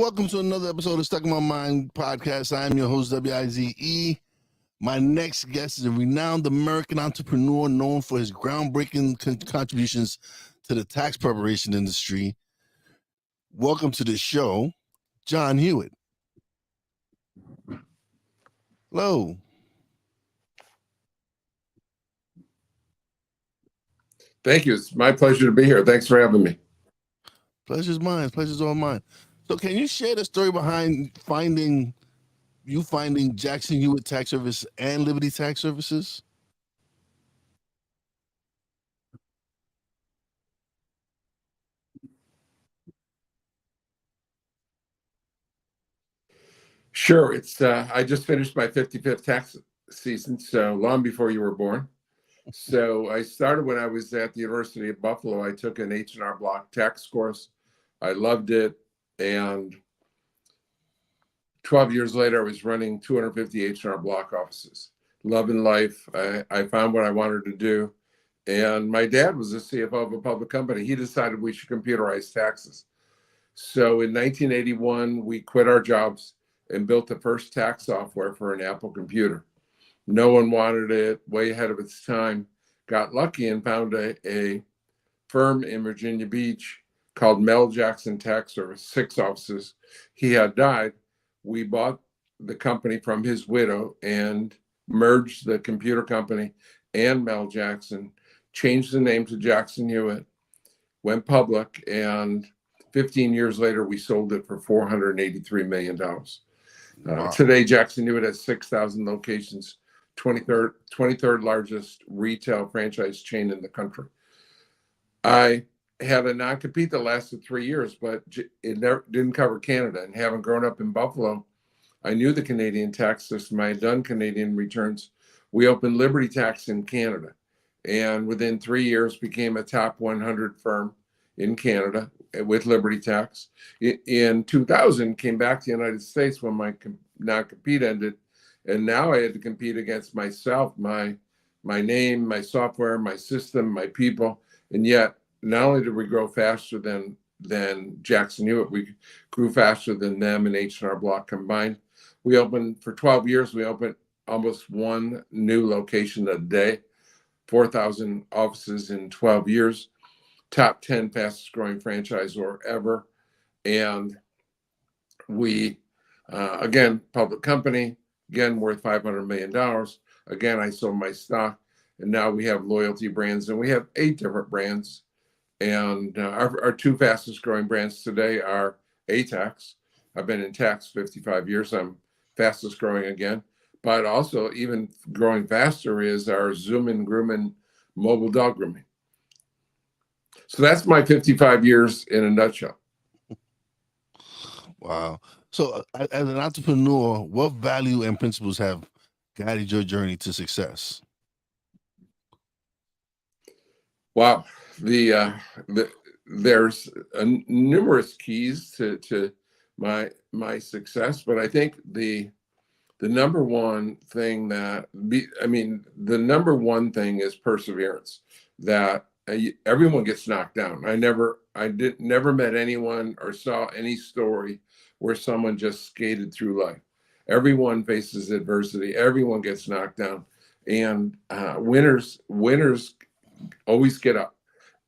Welcome to another episode of Stuck in My Mind podcast. I am your host, WIZE. My next guest is a renowned American entrepreneur known for his groundbreaking contributions to the tax preparation industry. Welcome to the show, John Hewitt. Hello. Thank you. It's my pleasure to be here. Thanks for having me. Pleasure's mine. Pleasure's all mine. So can you share the story behind finding Jackson Hewitt Tax Service and Liberty Tax Services? Sure. I just finished my 55th tax season, so long before you were born. So I started when I was at the University of Buffalo. I took an H&R Block tax course. I loved it. And 12 years later, I was running 250 H&R Block offices. Loving life. I found what I wanted to do. And my dad was the CFO of a public company. He decided we should computerize taxes. So in 1981, we quit our jobs and built the first tax software for an Apple computer. No one wanted it, way ahead of its time. Got lucky and found a firm in Virginia Beach called Mel Jackson Tax Service, 6 offices. He had died. We bought the company from his widow and merged the computer company and Mel Jackson, changed the name to Jackson Hewitt, went public, and 15 years later, we sold it for $483 million. Wow. Today, Jackson Hewitt has 6,000 locations, 23rd largest retail franchise chain in the country. I had a non-compete that lasted 3 years, but it never didn't cover Canada. And having grown up in Buffalo, I knew the Canadian tax system. I had done Canadian returns. We opened Liberty Tax in Canada, and within 3 years became a top 100 firm in Canada with Liberty Tax. In 2000, came back to the United States when my non-compete ended, and now I had to compete against myself, my name, my software, my system, my people, and yet not only did we grow faster than Jackson Hewitt, we grew faster than them and H&R Block combined. We opened for 12 years. We opened almost one new location a day, 4,000 offices in 12 years. Top 10 fastest growing franchisor ever. And we, again, public company, again, worth $500 million. Again, I sold my stock, and now we have loyalty brands, and we have 8 different brands. And our 2 fastest growing brands today are A-Tax. I've been in tax 55 years. I'm fastest growing again. But also even growing faster is our Zoom and Groomin' mobile dog grooming. So that's my 55 years in a nutshell. Wow. So as an entrepreneur, what value and principles have guided your journey to success? Wow. There's numerous keys to my success, but I think the number one thing the number one thing is perseverance. That everyone gets knocked down. I never met anyone or saw any story where someone just skated through life. Everyone faces adversity. Everyone gets knocked down, and winners always get up.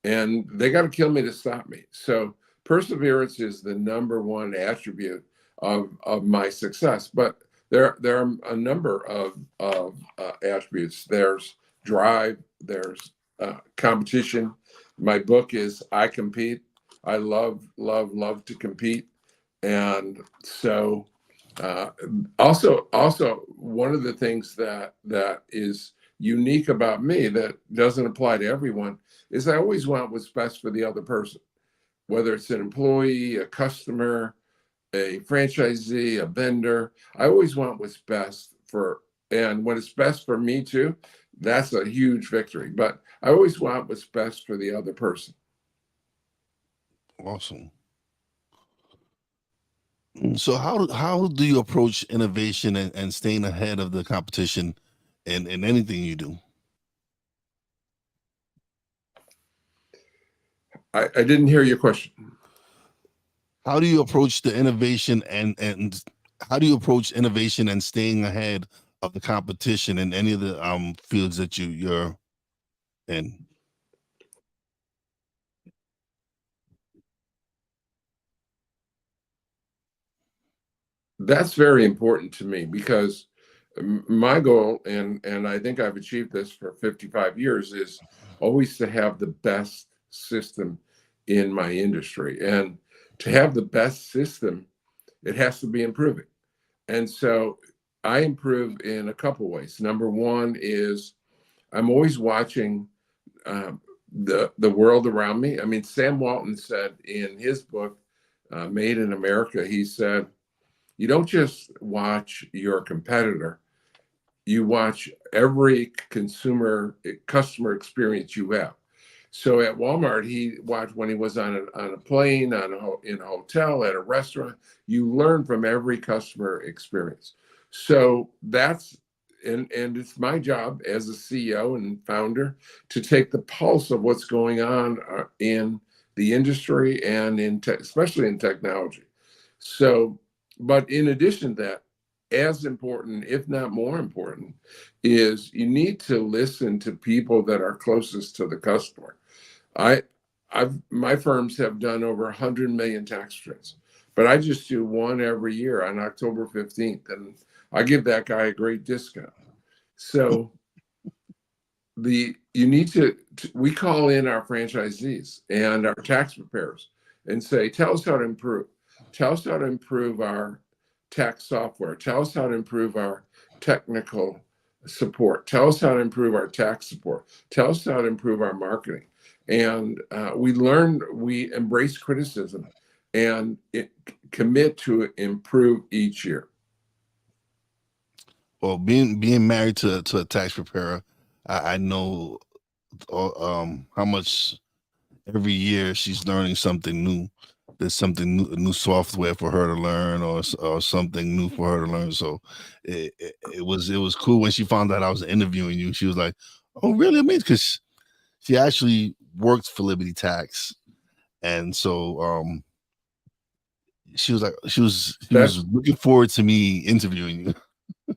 And they got to kill me to stop me. So perseverance is the number one attribute of my success. But there are a number of attributes. There's drive. There's competition. My book is iCompete. I love to compete. And so also one of the things that is unique about me that doesn't apply to everyone is I always want what's best for the other person, whether it's an employee, a customer, a franchisee, a vendor. I always want what's best and when it's best for me too, that's a huge victory. But I always want what's best for the other person. Awesome. So how do you approach innovation and staying ahead of the competition in anything you do? I didn't hear your question. How do you approach the innovation and how do you approach innovation and staying ahead of the competition in any of the fields that you're in? That's very important to me because my goal, and I think I've achieved this for 55 years, is always to have the best system in my industry. And to have the best system, it has to be improving. And so I improve in a couple ways. Number one is I'm always watching the world around me. I mean, Sam Walton said in his book, Made in America, he said, you don't just watch your competitor, you watch every customer experience you have. So at Walmart, he watched when he was on a plane, in a hotel, at a restaurant. You learn from every customer experience. So that's and it's my job as a CEO and founder to take the pulse of what's going on in the industry and especially in technology. So, but in addition to that, as important, if not more important, is you need to listen to people that are closest to the customer. I, my firms have done over 100 million tax returns, but I just do one every year on October 15th, and I give that guy a great discount. So you need to we call in our franchisees and our tax preparers and say, tell us how to improve. Tell us how to improve our tax software. Tell us how to improve our technical support. Tell us how to improve our tax support. Tell us how to improve our marketing. And we embrace criticism and commit to improve each year. Well, being married to a tax preparer, I know how much every year she's learning something new. There's something new software for her to learn, or something new for her to learn. So it was cool when she found out I was interviewing you. She was like, "Oh, really?" I mean, because she actually worked for Liberty Tax, and so she was looking forward to me interviewing you.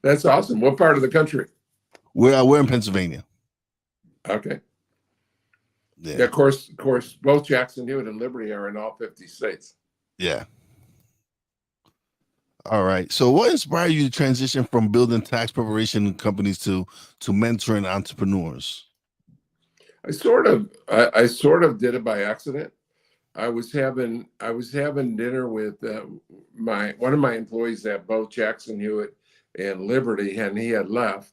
That's awesome. What part of the country? We're in Pennsylvania. Okay. Yeah. Yeah, of course, both Jackson Hewitt and Liberty are in all 50 states. Yeah. All right. So what inspired you to transition from building tax preparation companies to mentoring entrepreneurs? I sort of did it by accident. I was having dinner with one of my employees at both Jackson Hewitt and Liberty, and he had left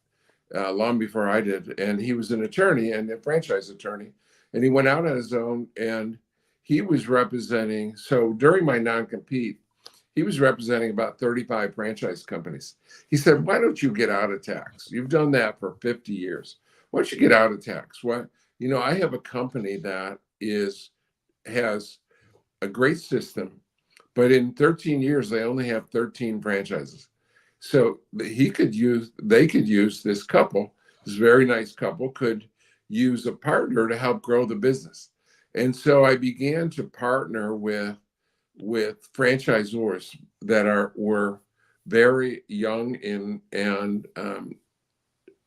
long before I did. And he was an attorney and a franchise attorney, and he went out on his own. And he was representing. So during my non-compete, he was representing about 35 franchise companies. He said, "Why don't you get out of tax? You've done that for 50 years. Why don't you get out of tax? What I have a company that has a great system, but in 13 years they only have 13 franchises. So they could use this couple, this very nice couple could use a partner to help grow the business." And so I began to partner with franchisors that were very young and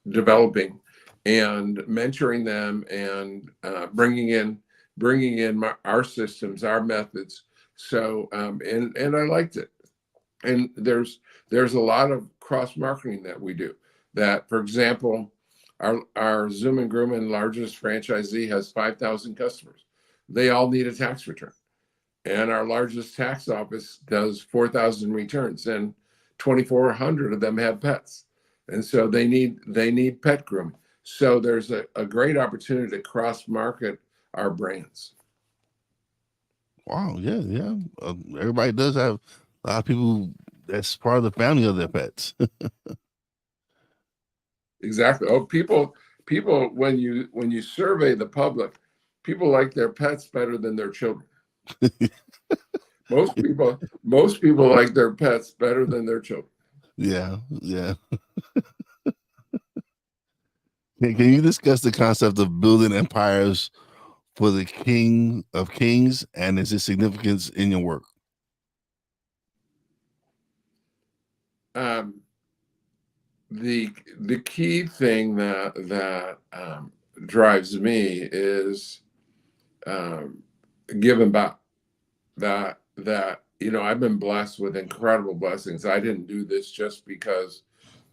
developing, and mentoring them, and bringing in our systems, our methods. So and I liked it. And there's a lot of cross marketing that we do. That, for example, our Zoom and Grumman largest franchisee has 5,000 customers. They all need a tax return. And our largest tax office does 4,000 returns, and 2,400 of them have pets. And so they need pet grooming. So there's a great opportunity to cross market our brands. Wow. Yeah. Yeah. Everybody does have a lot of people that's part of the family of their pets. Exactly. Oh, people, when you survey the public, people like their pets better than their children. Most people like their pets better than their children. Yeah. Yeah. Can you discuss the concept of building empires for the King of Kings, and is its significance in your work? The key thing that drives me is giving back. That I've been blessed with incredible blessings. I didn't do this just because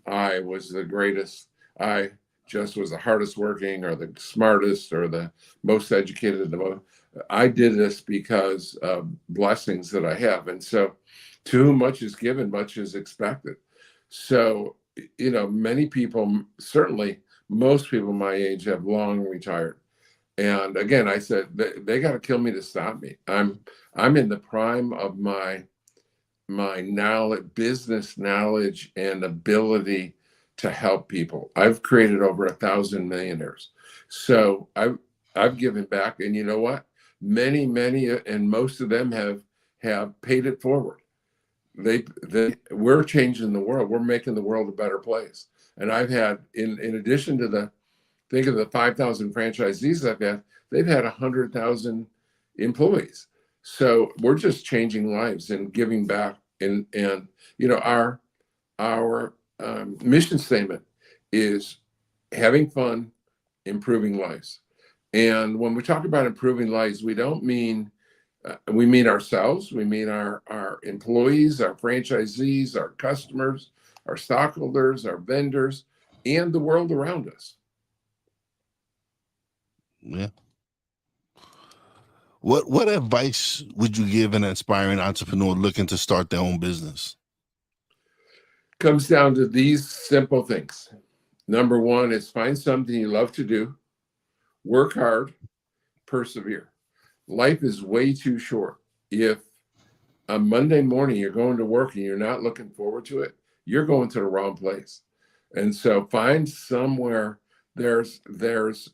I was the greatest. I just was the hardest working or the smartest or the most educated. I did this because of blessings that I have. And so to whom much is given, much is expected. So, many people, certainly most people my age, have long retired. And again, I said they got to kill me to stop me. I'm in the prime of my knowledge, business knowledge, and ability to help people. I've created over 1,000 millionaires. So I've given back, and you know what? Many, and most of them have paid it forward. We're changing the world. We're making the world a better place. And I've had, in addition to think of the 5,000 franchisees I've had, they've had 100,000 employees. So we're just changing lives and giving back. And our mission statement is having fun, improving lives. And when we talk about improving lives, we don't mean we mean ourselves, we mean our employees, our franchisees, our customers, our stockholders, our vendors, and the world around us. Yeah. What advice would you give an aspiring entrepreneur looking to start their own business? Comes down to these simple things. Number one is find something you love to do, work hard, persevere. Life is way too short. If on Monday morning you're going to work and you're not looking forward to it, you're going to the wrong place. And so find somewhere. There's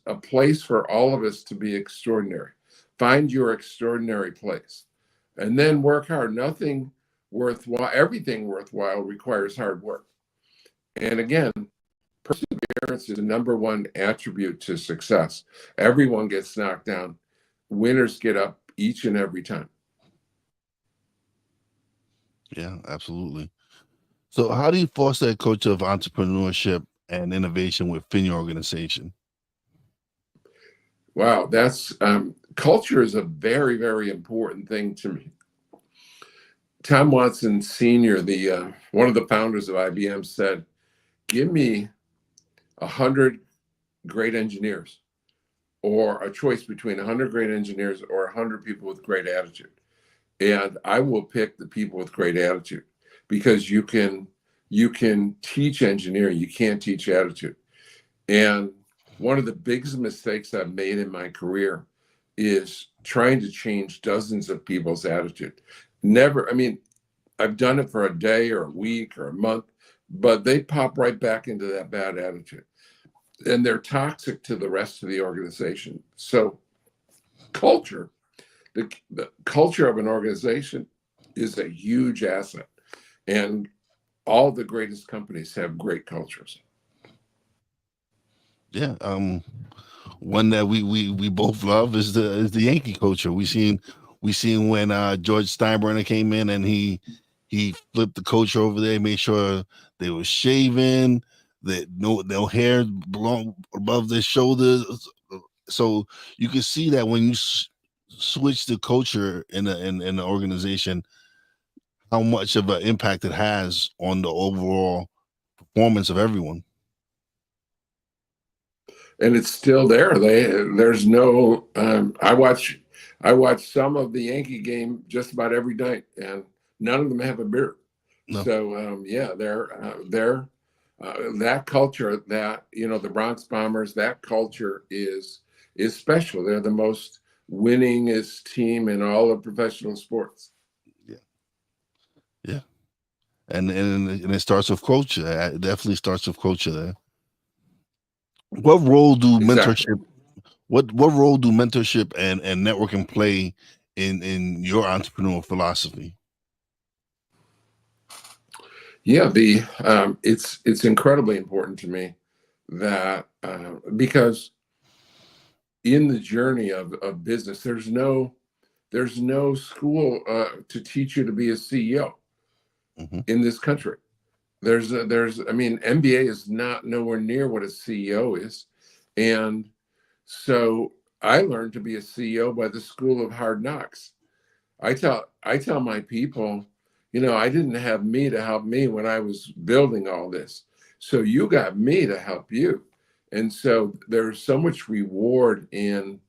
a place for all of us to be extraordinary. Find your extraordinary place, and then work hard. Everything worthwhile requires hard work. And again, perseverance is the number one attribute to success. Everyone gets knocked down. Winners get up each and every time. Yeah, absolutely. So how do you foster a culture of entrepreneurship and innovation within your organization? Wow, that's culture is a very, very important thing to me. Tom Watson Sr., the one of the founders of IBM, said, "Give me 100 great engineers, or a choice between 100 great engineers or 100 people with great attitude, and I will pick the people with great attitude, because you can teach engineering, you can't teach attitude." And one of the biggest mistakes I've made in my career is trying to change dozens of people's attitude. I've done it for a day or a week or a month, but they pop right back into that bad attitude. And they're toxic to the rest of the organization. So culture, the culture of an organization is a huge asset. And all the greatest companies have great cultures. Yeah. One that we both love is the Yankee culture. We seen when George Steinbrenner came in and he flipped the culture over there, made sure they were shaven, that no hair belong above their shoulders. So you can see that when you switch the culture in the organization, how much of an impact it has on the overall performance of everyone. And it's still there. There's no. I watch some of the Yankee game just about every night, and none of them have a beard. No. So yeah, they're that culture, that the Bronx Bombers, that culture is special. They're the most winningest team in all of professional sports. Yeah. Yeah. And it starts with culture. It definitely starts with culture there. What role do Exactly. mentorship what role do mentorship and networking play in your entrepreneurial philosophy? Yeah, it's incredibly important to me that because in the journey of business. There's no school to teach you to be a CEO in this country. I mean, MBA is not nowhere near what a CEO is. And so I learned to be a CEO by the school of hard knocks. I tell my people, I didn't have me to help me when I was building all this. So you got me to help you. And so there's so much reward in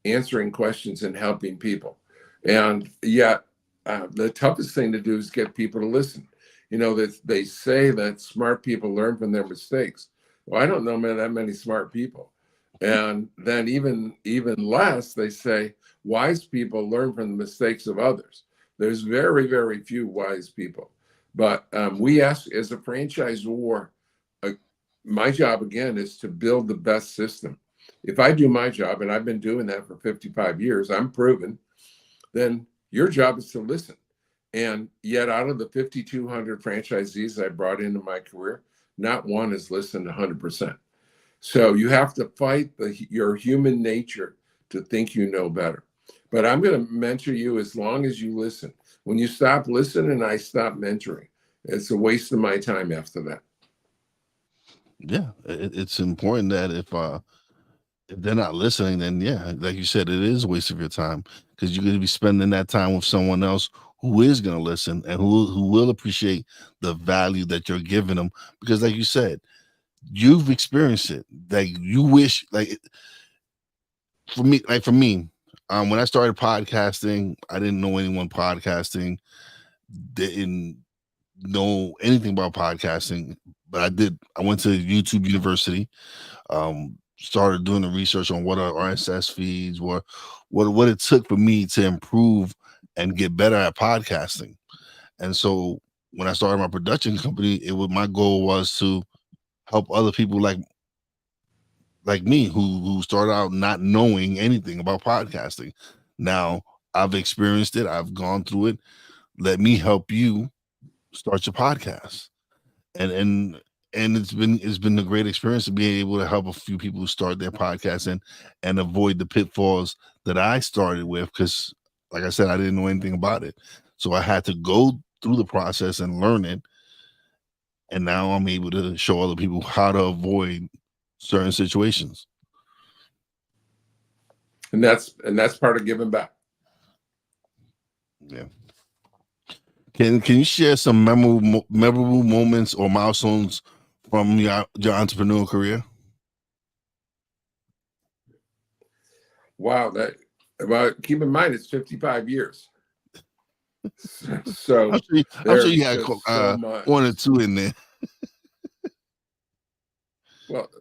answering questions and helping people. And yet, the toughest thing to do is get people to listen. That they say that smart people learn from their mistakes. Well, I don't know that many smart people. And then even less, they say wise people learn from the mistakes of others. There's very, very few wise people. But we ask, as a franchisor, my job again is to build the best system. If I do my job, and I've been doing that for 55 years, I'm proven, then your job is to listen. And yet out of the 5,200 franchisees I brought into my career, not one has listened 100%. So you have to fight your human nature to think you know better. But I'm going to mentor you as long as you listen. When you stop listening, I stop mentoring. It's a waste of my time after that. Yeah, it's important that if they're not listening, then yeah, like you said, it is a waste of your time, because you're going to be spending that time with someone else who is going to listen and who will appreciate the value that you're giving them. Because like you said, you've experienced it. Like you wish, for me, when I started podcasting, I didn't know anyone podcasting, didn't know anything about podcasting, but I went to YouTube University, started doing the research on what are RSS feeds, what it took for me to improve and get better at podcasting. And so when I started my production company, my goal was to help other people like me who started out not knowing anything about podcasting. Now I've experienced it, I've gone through it. Let me help you start your podcast. And it's been a great experience to be able to help a few people start their podcast and avoid the pitfalls that I started with, because like I said, I didn't know anything about it. So I had to go through the process and learn it. And now I'm able to show other people how to avoid certain situations. And that's part of giving back. Yeah. Can you share some memorable moments or milestones from your entrepreneurial career? Wow, keep in mind it's 55 years. So I'm sure you had so much. one or two in there.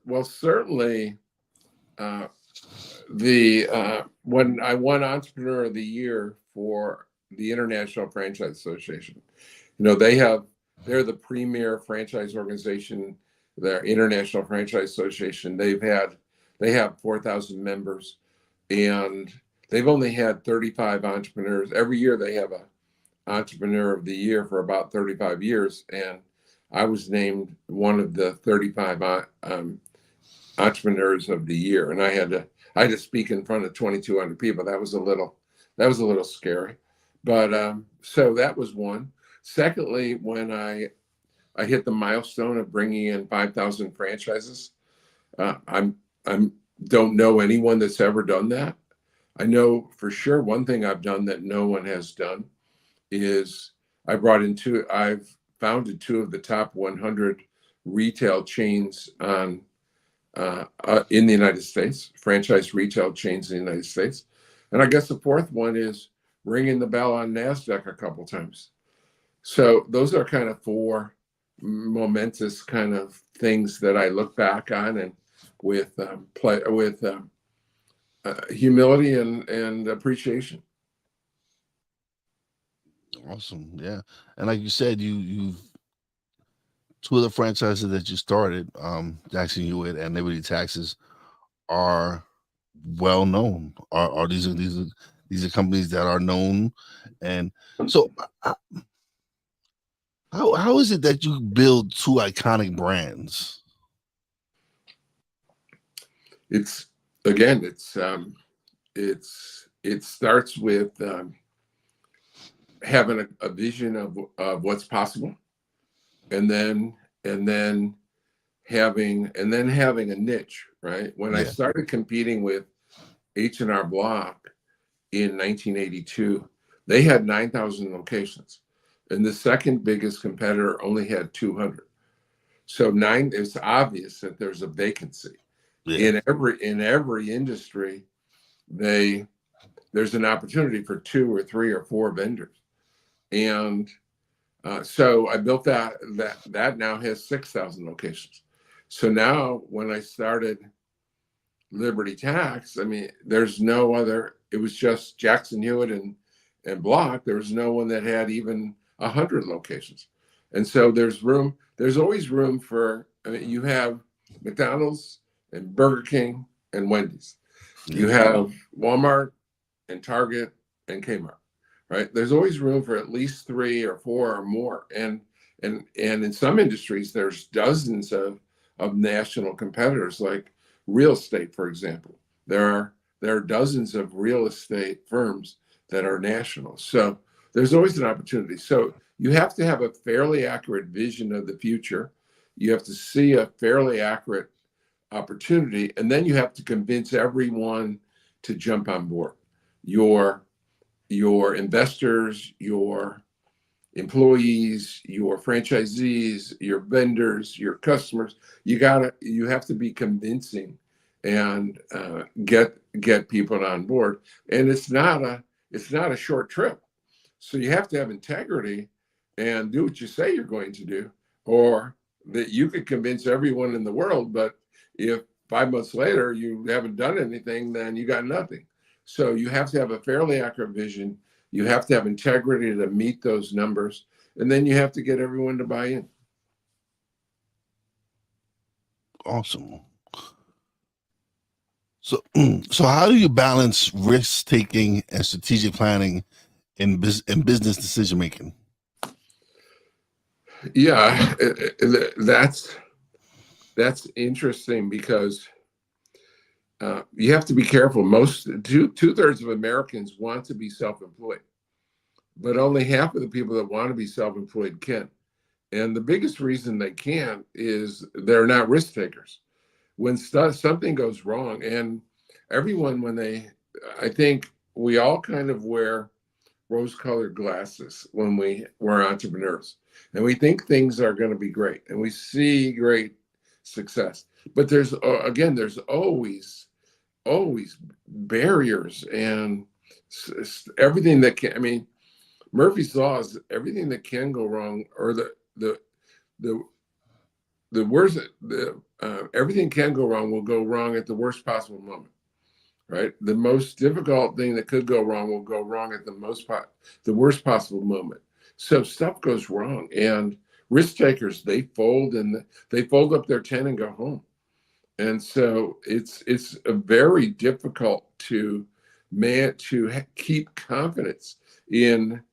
Well, certainly, when I won Entrepreneur of the Year for the International Franchise Association, they're the premier franchise organization, their International Franchise Association. They have 4,000 members, and they've only had 35 entrepreneurs. Every year they have a Entrepreneur of the Year for about 35 years, and I was named one of the 35 entrepreneurs of the year, and I had to speak in front of 2,200 people. That was a little scary, but so that was one. Secondly, when I hit the milestone of bringing in 5,000 franchises, I'm don't know anyone that's ever done that. I know for sure one thing I've done that no one has done is I've founded two of the top 100 retail chains in the United States, franchise retail chains in the United States. And I guess the fourth one is ringing the bell on NASDAQ a couple times. So those are kind of four momentous kind of things that I look back on, and with humility and appreciation. Awesome. Yeah. And like you said, you've two of the franchises that you started, Jackson Hewitt and Liberty Taxes, are well known. Are these are companies that are known. And so how is it that you build two iconic brands? It's again, it starts with having a vision of what's possible, and then having a niche, right? When I Yeah. started competing with H&R Block in 1982, they had 9,000 locations, and the second biggest competitor only had 200. So it's obvious that there's a vacancy Yeah. in every industry. There's an opportunity for 2 or 3 or 4 vendors, and so I built that now has 6,000 locations. So now when I started Liberty Tax, I mean, there's no other. It was just Jackson Hewitt and Block. There was no one that had even 100 locations, and so there's room. There's always room for. I mean, you have McDonald's and Burger King and Wendy's. You Yeah. have Walmart and Target and Kmart, right? There's always room for at least 3 or 4 or more, and in some industries, there's dozens of national competitors, like real estate, for example. There are dozens of real estate firms that are national. So there's always an opportunity. So you have to have a fairly accurate vision of the future. You have to see a fairly accurate opportunity, and then you have to convince everyone to jump on board. Your your investors, your employees, your franchisees, your vendors, your customers. You have to be convincing and get people on board. And it's not a short trip. So you have to have integrity and do what you say you're going to do, or that you could convince everyone in the world, but if 5 months later you haven't done anything, then you got nothing. So you have to have a fairly accurate vision. You have to have integrity to meet those numbers, and then you have to get everyone to buy in. Awesome. So, so how do you balance risk taking and strategic planning in business decision making? Yeah, that's interesting because you have to be careful. Most two-thirds of Americans want to be self-employed, but only half of the people that want to be self-employed can. And the biggest reason they can't is they're not risk takers. When something goes wrong, and everyone, I think we all kind of wear rose-colored glasses when we're entrepreneurs, and we think things are going to be great, and we see great success. But there's always barriers and everything that can. I mean, Murphy's law is everything that can go wrong, or the the worst everything can go wrong will go wrong at the worst possible moment, right? The most difficult thing that could go wrong will go wrong at the worst possible moment. So stuff goes wrong, and risk takers, they fold up their tent and go home. And so it's a very difficult to keep confidence in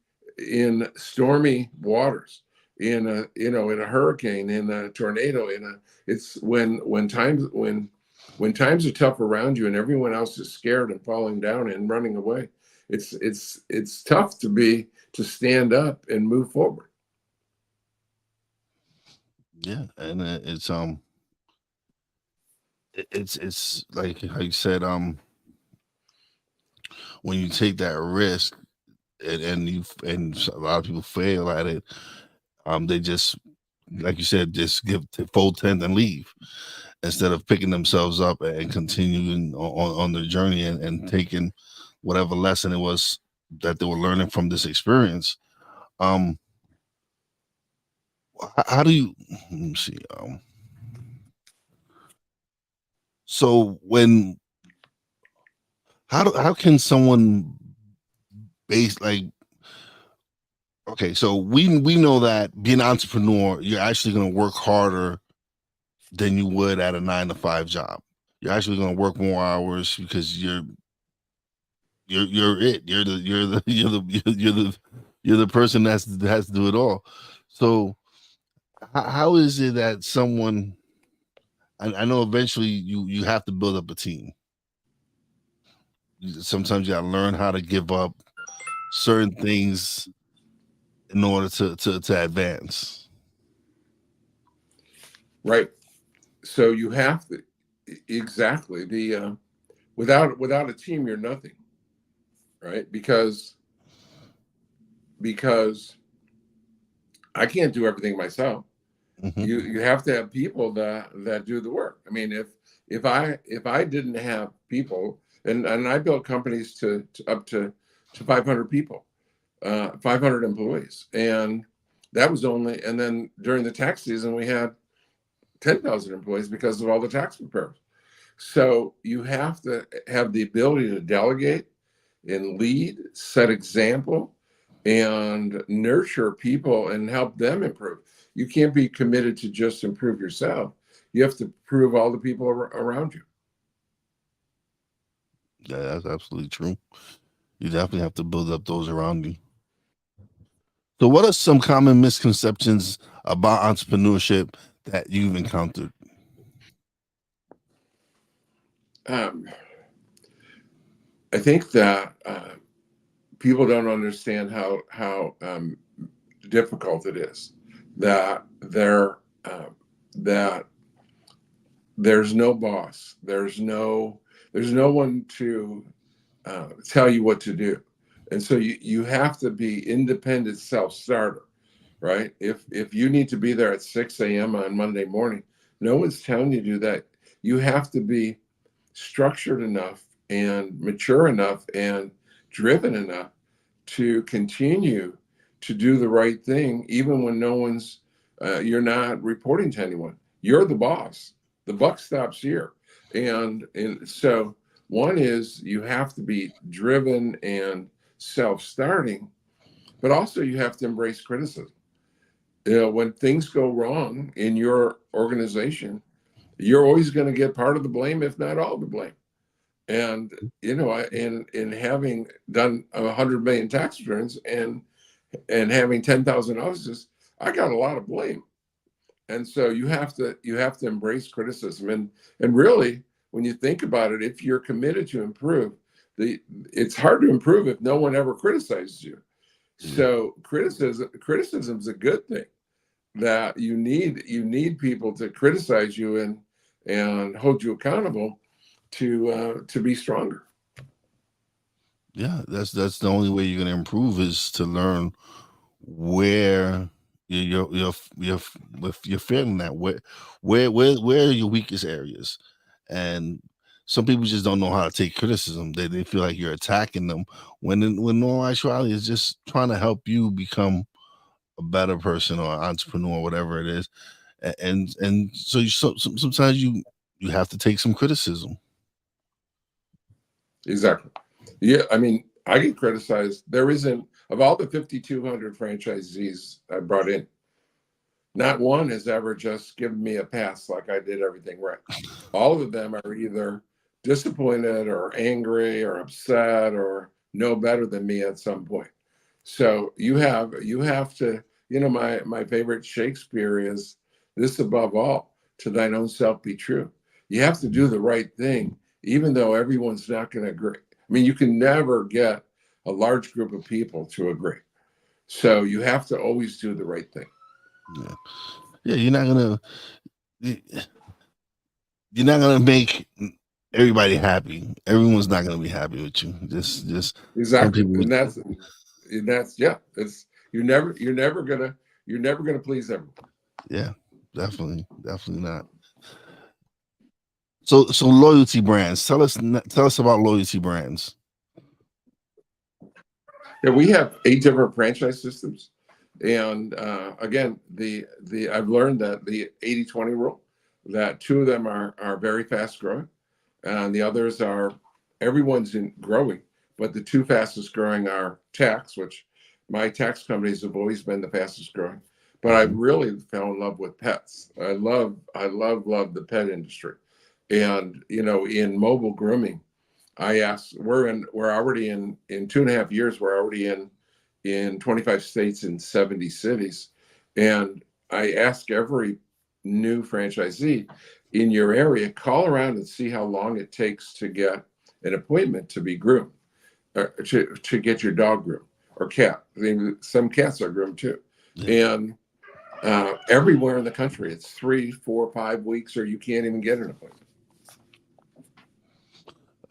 stormy waters, in a hurricane, in a tornado, it's when times are tough around you and everyone else is scared and falling down and running away. It's tough to stand up and move forward. Yeah, and it's like how you said, when you take that risk, and a lot of people fail at it, they just, like you said, just give to full tent and leave instead of picking themselves up and continuing on their journey, and taking whatever lesson it was that they were learning from this experience. Um, how do you, let me see, so when, how can someone base, like, okay, so we know that being an entrepreneur, you're actually going to work harder than you would at a 9 to 5 job. You're actually going to work more hours because you're it. You're the person that has to do it all. So how is it that someone, I know eventually you have to build up a team, sometimes you got to learn how to give up certain things in order to advance. Right. So you have to, exactly, the without a team, you're nothing, right? Because I can't do everything myself. Hmm. You have to have people that do the work. I mean, if I didn't have people, and I built companies to up to 500 people, 500 employees, and that was only, and then during the tax season we had 10,000 employees because of all the tax preparers. So you have to have the ability to delegate and lead, set example, and nurture people and help them improve. You can't be committed to just improve yourself. You have to improve all the people around you. Yeah, that's absolutely true. You definitely have to build up those around you. So, what are some common misconceptions about entrepreneurship that you've encountered? Um, I think that people don't understand how difficult it is. That that there's no boss. There's no one to tell you what to do, and so you have to be independent self starter, right? If you need to be there at 6 a.m. on Monday morning, no one's telling you to do that. You have to be structured enough and mature enough and driven enough to continue to do the right thing, even when no one's, you're not reporting to anyone. You're the boss. The buck stops here. And so one is you have to be driven and self-starting, but also you have to embrace criticism. You know, when things go wrong in your organization, you're always going to get part of the blame, if not all the blame. And in having done 100 million tax returns and having 10,000 offices, I got a lot of blame. And so you have to embrace criticism. And really, when you think about it, if you're committed to improve, it's hard to improve if no one ever criticizes you. Yeah. So criticism's a good thing. That you need people to criticize you and hold you accountable to be stronger. Yeah, that's the only way you're gonna improve is to learn where you're with you're failing at where are your weakest areas, and some people just don't know how to take criticism. They feel like you're attacking them when in all actuality it's just trying to help you become a better person or an entrepreneur, whatever it is, and so sometimes you have to take some criticism. Exactly. Yeah, I mean, I get criticized. There isn't, of all the 5,200 franchisees I brought in, not one has ever just given me a pass like I did everything right. All of them are either disappointed or angry or upset or know better than me at some point. So you have to, my favorite Shakespeare is this above all, to thine own self be true. You have to do the right thing, even though everyone's not going to agree. I mean, you can never get a large group of people to agree. So you have to always do the right thing. Yeah, yeah, you're not gonna make everybody happy. Everyone's not gonna be happy with you. Just some Exactly. people. And that's yeah, it's you're never gonna please everyone. Yeah, definitely not. So loyalty brands. Tell us about loyalty brands. Yeah, we have 8 different franchise systems. And again, the I've learned that the 80/20 rule, that two of them are very fast growing, and the others are everyone's in growing, but the two fastest growing are tax, which my tax companies have always been the fastest growing. But I Hmm. really fell in love with pets. I love the pet industry. And in mobile grooming, I asked, we're already in 2.5 years, we're already in 25 states and 70 cities. And I ask every new franchisee in your area, call around and see how long it takes to get an appointment to be groomed, to get your dog groomed or cat. I mean, some cats are groomed too. Yeah. And everywhere in the country, it's 3, 4, 5 weeks, or you can't even get an appointment.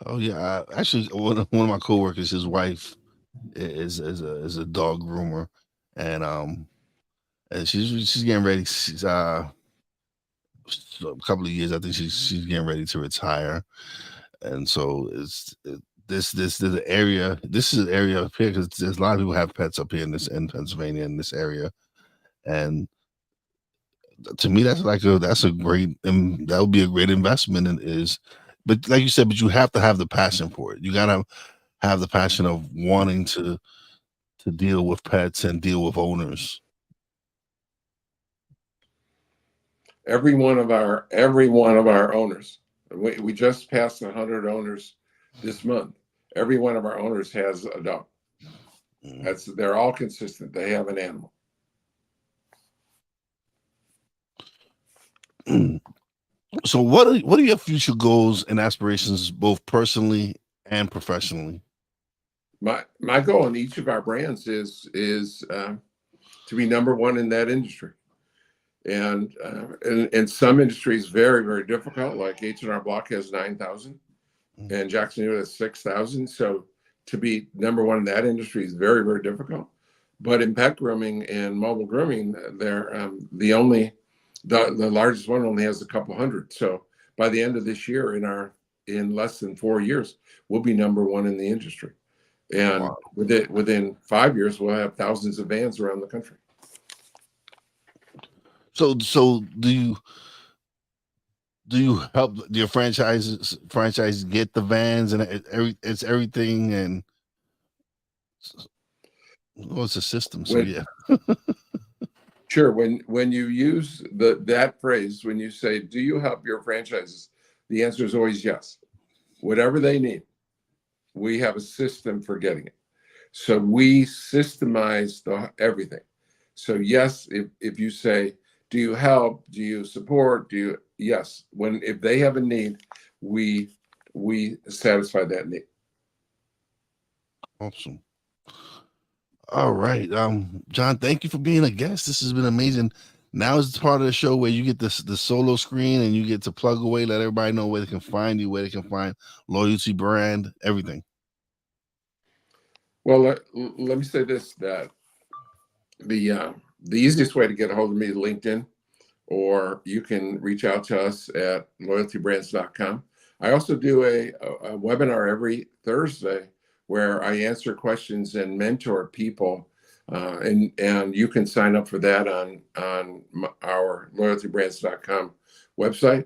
Oh yeah. Actually, one of my coworkers, his wife is a dog groomer, and she's getting ready. She's a couple of years. I think she's getting ready to retire, and so this is an area. This is an area up here because there's a lot of people have pets up here in Pennsylvania in this area, and to me that's a great, and that would be a great investment. And but like you said, but you have to have the passion for it. You gotta have the passion of wanting to deal with pets and deal with owners. Every one of our owners, we just passed 100 owners this month. Every one of our owners has a dog. They're all consistent. They have an animal. So what are your future goals and aspirations, both personally and professionally? My goal in each of our brands is to be number one in that industry. And in some industries, very, very difficult. Like H&R Block has 9,000, and Jackson Hewitt has 6,000. So to be number one in that industry is very, very difficult. But in pet grooming and mobile grooming, they're the largest one only has a couple hundred. So by the end of this year, in less than 4 years, we'll be number one in the industry. And Wow. within 5 years, we'll have thousands of vans around the country. So do you help your franchise get the vans and it's everything, and it's a system? So yeah. Sure. When you use that phrase, when you say, "Do you help your franchises?" the answer is always yes. Whatever they need, we have a system for getting it. So we systemize everything. So yes, if you say, "Do you help? Do you support? Do you?" Yes. If they have a need, we satisfy that need. Awesome. All right. John, thank you for being a guest. This has been amazing. Now is the part of the show where you get the solo screen and you get to plug away, let everybody know where they can find you, where they can find Loyalty Brand, everything. Well, let me say this, that the easiest way to get a hold of me is LinkedIn, or you can reach out to us at loyaltybrands.com. I also do a webinar every Thursday where I answer questions and mentor people, and you can sign up for that on our loyaltybrands.com website.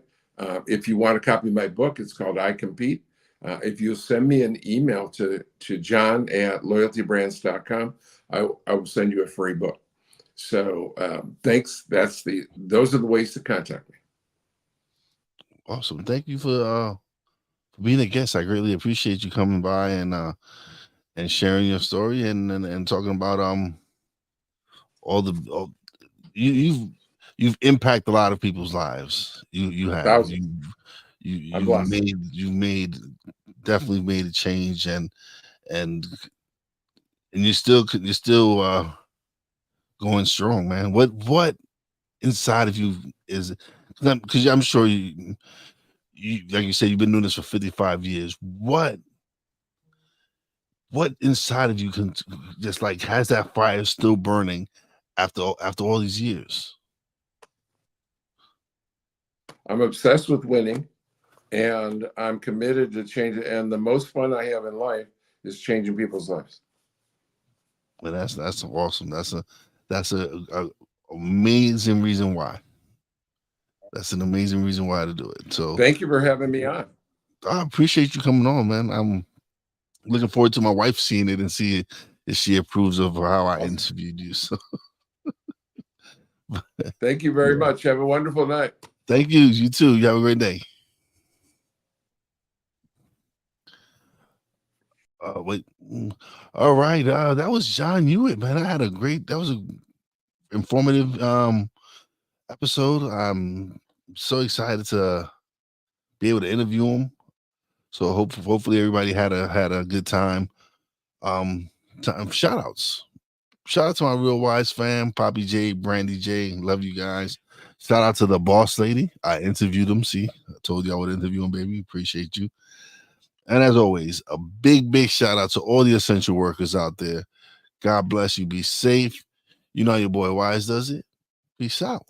If you want a copy of my book, it's called iCompete. If you send me an email to john@loyaltybrands.com, I will send you a free book. So thanks. Those are the ways to contact me. Awesome. Thank you for being a guest. I greatly appreciate you coming by and sharing your story and talking about you've impacted a lot of people's lives. You have. Thousands. I'm blessed. Definitely made a change, and you're still going strong, man. What inside of you is, because I'm sure you like you said, you've been doing this for 55 years. What inside of you can just like has that fire still burning after all these years? I'm obsessed with winning, and I'm committed to change it. And the most fun I have in life is changing people's lives. And that's awesome. That's a amazing reason why. That's an amazing reason why to do it. So thank you for having me on. I appreciate you coming on, man. I'm looking forward to my wife seeing it and see if she approves of how I interviewed you. So thank you very much. Have a wonderful night. Thank you. You too. You have a great day. Wait. All right. That was John Hewitt, man. That was a informative episode. I'm so excited to be able to interview him. So hopefully everybody had a good time. Shout outs. Shout out to my Real Wise fam, Poppy J, Brandy J. Love you guys. Shout out to the boss lady. I interviewed him. See, I told you I would interview him, baby. Appreciate you. And as always, a big shout out to all the essential workers out there. God bless you. Be safe. You know how your boy Wise does it. Peace out.